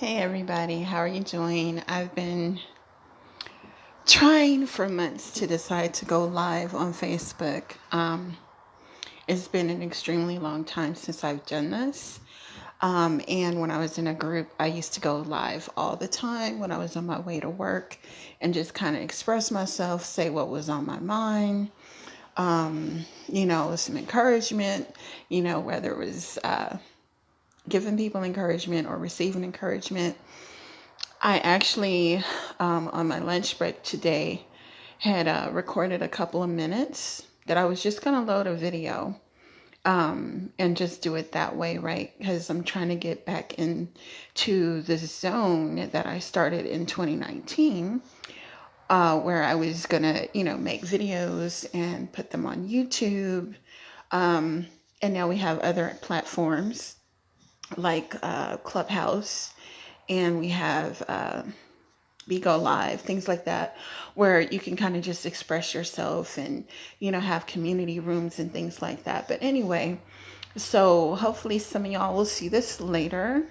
Hey everybody, how are you doing? I've been trying for months to decide to go live on Facebook. It's been an extremely long time since I've done this. And when I was in a group, I used to go live all the time when I was on my way to work and just kind of express myself, say what was on my mind, some encouragement, whether it was giving people encouragement or receiving encouragement. I actually, on my lunch break today, had recorded a couple of minutes that I was just going to load a video and just do it that way, right? Because I'm trying to get back into the zone that I started in 2019, where I was going to, make videos and put them on YouTube. And now we have other platforms like Clubhouse, and we have Bigo Live, things like that, where you can kind of just express yourself and, have community rooms and things like that. But anyway, so hopefully some of y'all will see this later.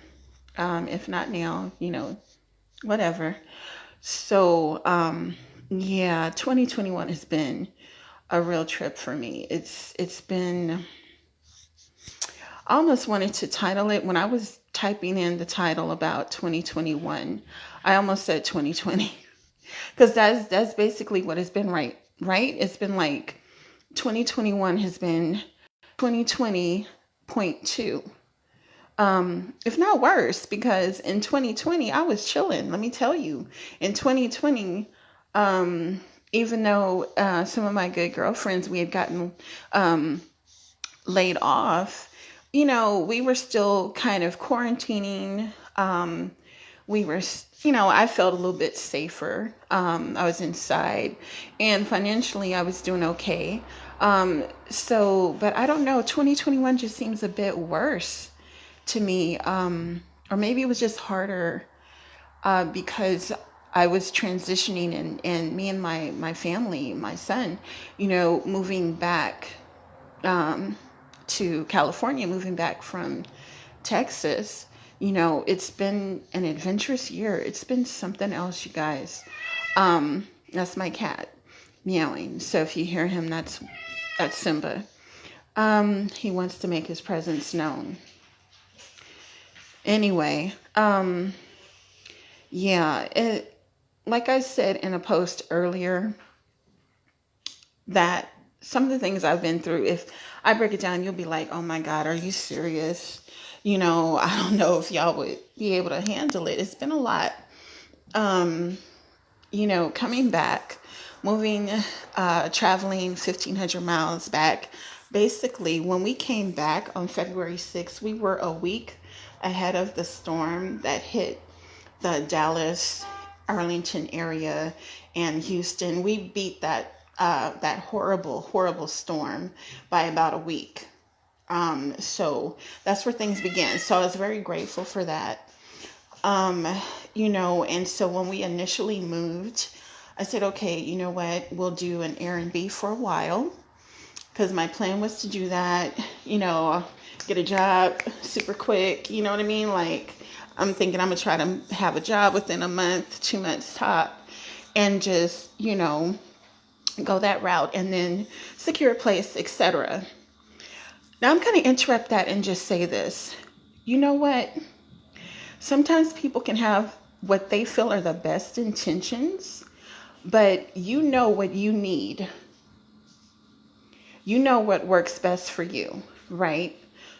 If not now, whatever. So, yeah, 2021 has been a real trip for me. It's been, I almost wanted to title it when I was typing in the title about 2021. I almost said 2020 because that's basically what it's been, right? It's been like 2021 has been 2020.2. If not worse, because in 2020 I was chilling. Let me tell you, in 2020, even though some of my good girlfriends, we had gotten laid off, we were still kind of quarantining. We were, I felt a little bit safer. I was inside, and financially I was doing okay. But I don't know, 2021 just seems a bit worse to me. Or maybe it was just harder because I was transitioning, and me and my family, my son, moving back to California, moving back from Texas. It's been an adventurous year. It's been something else, you guys. That's my cat meowing. So if you hear him, that's Simba. He wants to make his presence known. Anyway, yeah, like I said in a post earlier, that some of the things I've been through, if I break it down, you'll be like, oh my God, are you serious? I don't know if y'all would be able to handle it. It's been a lot. Coming back, moving, traveling 1,500 miles back. Basically, when we came back on February 6th, we were a week ahead of the storm that hit the Dallas, Arlington area and Houston. We beat that horrible, horrible storm by about a week. So that's where things began. So I was very grateful for that. And so when we initially moved, I said, okay, you know what, we'll do an Airbnb for a while, because my plan was to do that, get a job super quick, you know what I mean? Like, I'm thinking I'm going to try to have a job within a month, 2 months top, and just, go that route and then secure a place, etc. Now I'm going to interrupt that and just say this. You know what? Sometimes people can have what they feel are the best intentions, but you know what you need. You know what works best for you, right?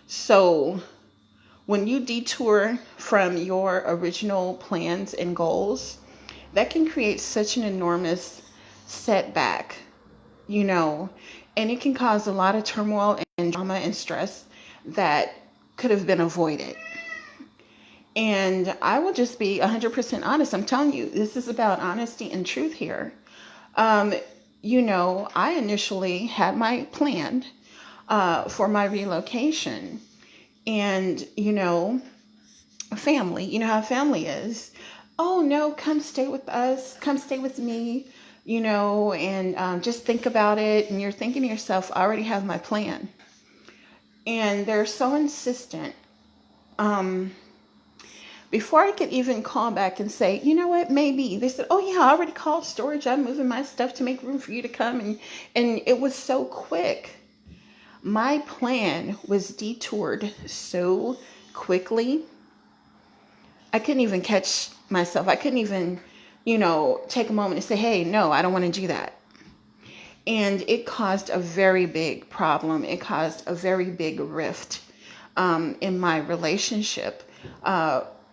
So when you detour from your original plans and goals, that can create such an enormous setback, and it can cause a lot of turmoil and drama and stress that could have been avoided. And I will just be 100% honest. I'm telling you, this is about honesty and truth here. I initially had my plan for my relocation. And, family, you know how family is. Oh, no, come stay with us. Come stay with me, and just think about it. And you're thinking to yourself, I already have my plan. And they're so insistent. Before I could even call back and say, you know what, maybe, they said, oh yeah, I already called storage. I'm moving my stuff to make room for you to come. And it was so quick. My plan was detoured so quickly. I couldn't even catch myself. I couldn't even, take a moment and say, hey, no, I don't want to do that. And it caused a very big problem. It caused a very big rift in my relationship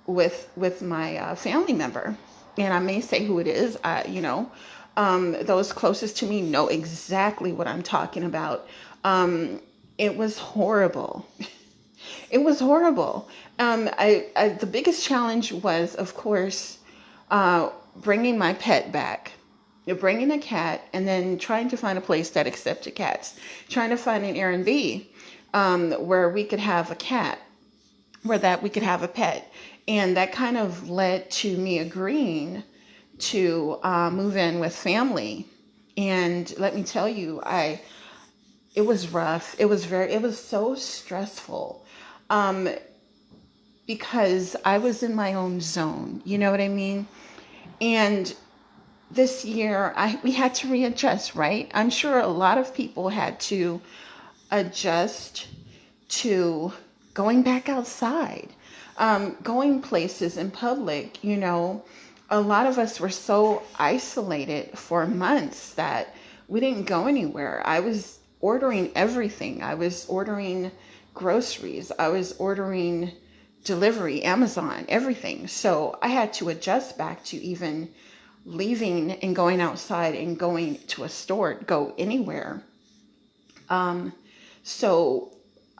with my family member. And I may say who it is. Those closest to me know exactly what I'm talking about. It was horrible. It was horrible. The biggest challenge was, of course, bringing my pet back. You're bringing a cat and then trying to find a place that accepted cats. Trying to find an Airbnb where we could have a cat, where we could have a pet. And that kind of led to me agreeing to move in with family. And let me tell you, it was rough. It was so stressful. Because I was in my own zone, you know what I mean? And this year, we had to readjust, right? I'm sure a lot of people had to adjust to going back outside, going places in public. A lot of us were so isolated for months that we didn't go anywhere. I was ordering everything. I was ordering groceries. I was ordering delivery, Amazon, everything. So I had to adjust back to even leaving and going outside and going to a store, go anywhere. So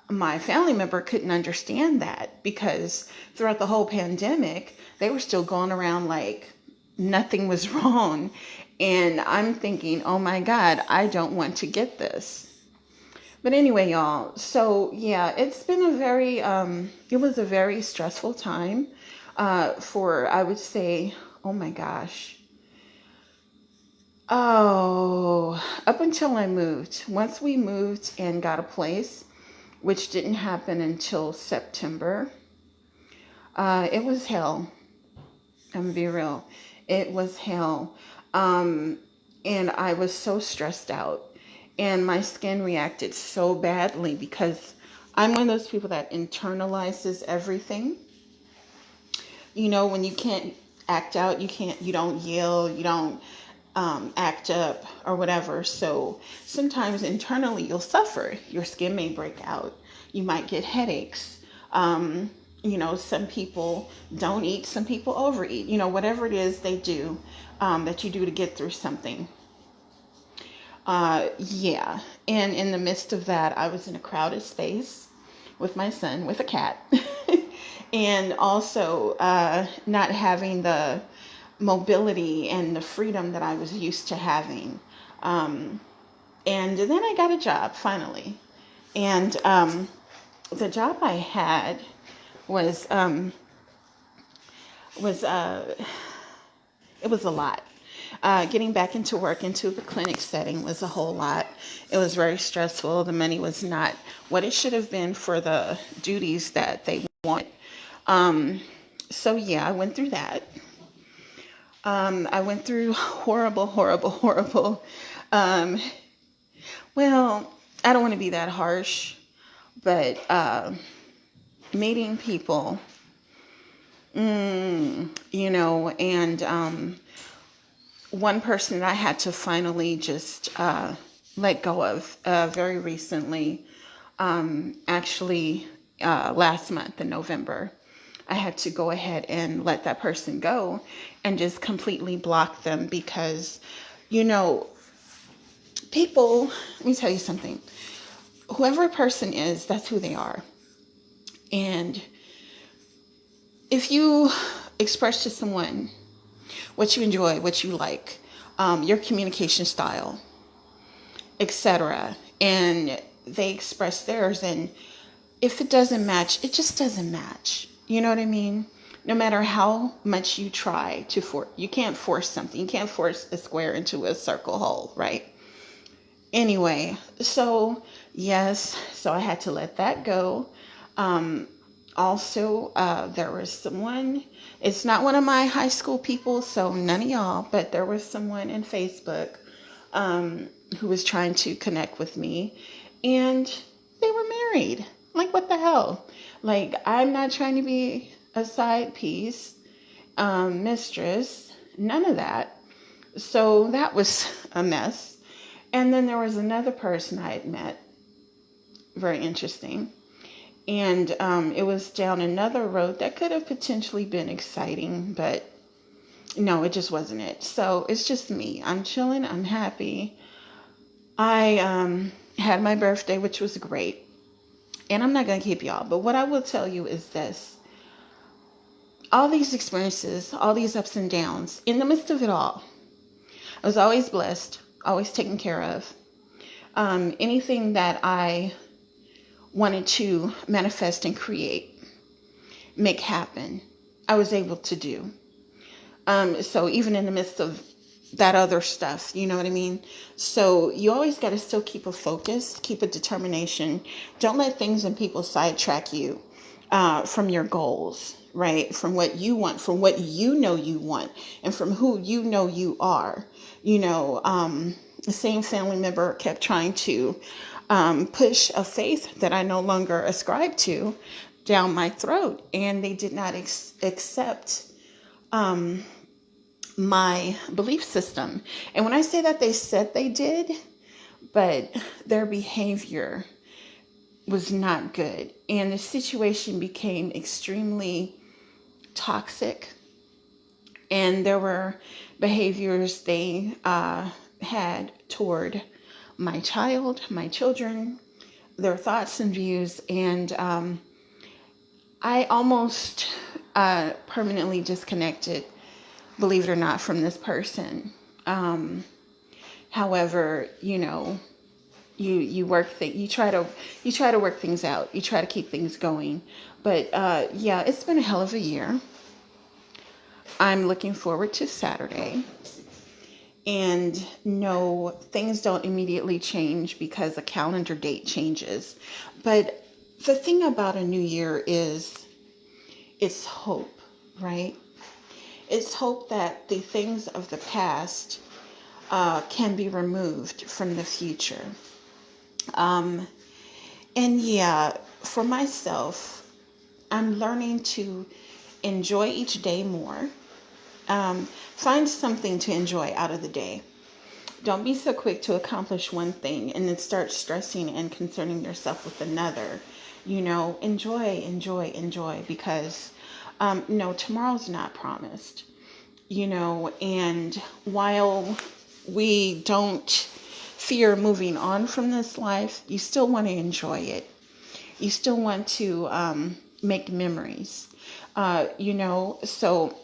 my family member couldn't understand that, because throughout the whole pandemic, they were still going around like nothing was wrong. And I'm thinking, oh my God, I don't want to get this. But anyway, y'all, so yeah, it's been it was a very stressful time I would say, oh my gosh. Oh, up until I moved. Once we moved and got a place, which didn't happen until September, it was hell. I'm gonna be real. It was hell. And I was so stressed out. And my skin reacted so badly because I'm one of those people that internalizes everything. When you can't act out, you don't yell, you don't act up or whatever. So sometimes internally you'll suffer. Your skin may break out. You might get headaches. Some people don't eat, some people overeat, whatever it is they do, that you do to get through something. Yeah. And in the midst of that, I was in a crowded space with my son, with a cat, and also not having the mobility and the freedom that I was used to having. And then I got a job finally. And the job I had was it was a lot. Getting back into work, into the clinic setting, was a whole lot. It was very stressful. The money was not what it should have been for the duties that they wanted. So yeah, I went through that. I went through horrible, horrible, horrible. Um, well, I don't want to be that harsh, but meeting people, and one person that I had to finally just let go of very recently, actually last month in November. I had to go ahead and let that person go and just completely block them because, people, let me tell you something. Whoever a person is, that's who they are. And if you express to someone what you enjoy, what you like, your communication style, etc., and they express theirs, and if it doesn't match, it just doesn't match. You know what I mean? No matter how much you try you can't force something. You can't force a square into a circle hole, right? Anyway, so yes, so I had to let that go. Also, there was someone, it's not one of my high school people, so none of y'all, but there was someone in Facebook who was trying to connect with me, and they were married. Like, what the hell? Like, I'm not trying to be a side piece, mistress, none of that. So that was a mess. And then there was another person I had met, very interesting. And it was down another road that could have potentially been exciting, but no, it just wasn't it. So it's just me. I'm chilling. I'm happy. I had my birthday, which was great. And I'm not going to keep y'all. But what I will tell you is this. All these experiences, all these ups and downs, in the midst of it all, I was always blessed, always taken care of. Anything that I wanted to manifest and create, make happen, I was able to do. So even in the midst of that other stuff, you know what I mean? So you always got to still keep a focus, keep a determination. Don't let things and people sidetrack you from your goals, right? From what you want, from what you know you want, and from who you know you are. The same family member kept trying to push a faith that I no longer ascribe to down my throat, and they did not accept my belief system. And when I say that, they said they did, but their behavior was not good, and the situation became extremely toxic. And there were behaviors they had toward my child, my children, their thoughts and views, and I almost permanently disconnected, believe it or not, from this person. However, you try to work things out. You try to keep things going. But yeah, it's been a hell of a year. I'm looking forward to Saturday. And no, things don't immediately change because a calendar date changes. But the thing about a new year is it's hope, right? It's hope that the things of the past can be removed from the future. And yeah, for myself, I'm learning to enjoy each day more. Find something to enjoy out of the day. Don't be so quick to accomplish one thing and then start stressing and concerning yourself with another. Enjoy, because no, tomorrow's not promised. And while we don't fear moving on from this life, you still want to enjoy it. You still want to make memories. So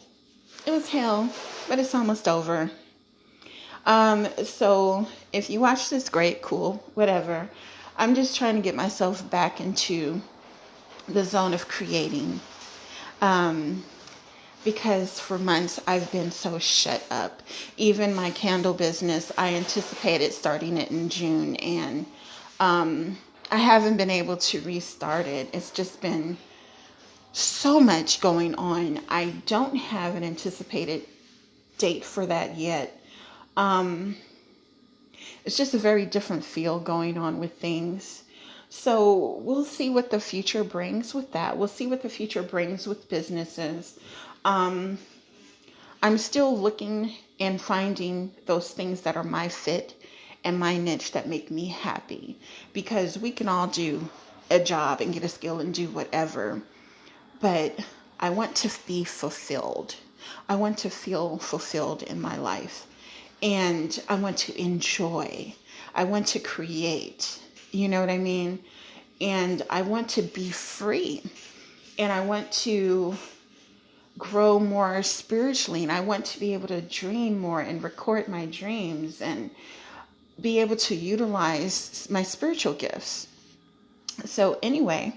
it was hell, but it's almost over. So if you watch this, great, cool, whatever. I'm just trying to get myself back into the zone of creating. Because for months I've been so shut up. Even my candle business, I anticipated starting it in June, and I haven't been able to restart it. It's just been so much going on. I don't have an anticipated date for that yet. It's just a very different feel going on with things. So we'll see what the future brings with that. We'll see what the future brings with businesses. I'm still looking and finding those things that are my fit and my niche that make me happy, because we can all do a job and get a skill and do whatever, but I want to be fulfilled. I want to feel fulfilled in my life, and I want to enjoy. I want to create, you know what I mean? And I want to be free, and I want to grow more spiritually, and I want to be able to dream more and record my dreams and be able to utilize my spiritual gifts. So anyway,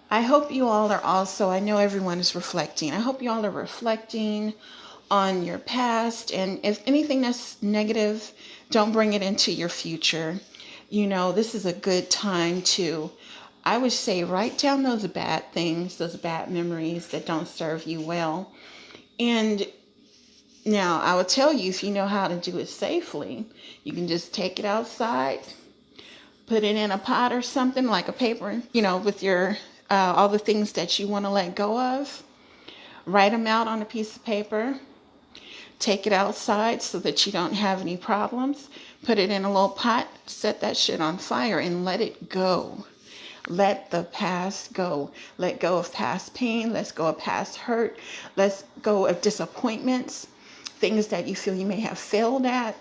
I hope you all are also, I know everyone is reflecting. I hope you all are reflecting on your past, and if anything that's negative, don't bring it into your future. This is a good time to I would say write down those bad things, those bad memories that don't serve you well. And now I will tell you, if you know how to do it safely, you can just take it outside, put it in a pot or something like a paper, with your all the things that you want to let go of. Write them out on a piece of paper. Take it outside so that you don't have any problems. Put it in a little pot, set that shit on fire, and let it go. Let the past go. Let go of past pain. Let's go of past hurt. Let's go of disappointments, things that you feel you may have failed at,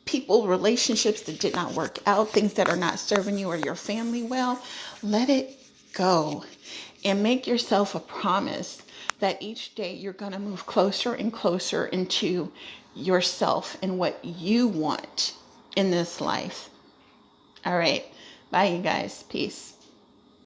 people, relationships that did not work out, things that are not serving you or your family well. Let it go and make yourself a promise that each day you're going to move closer and closer into yourself and what you want in this life. All right. Bye, you guys. Peace.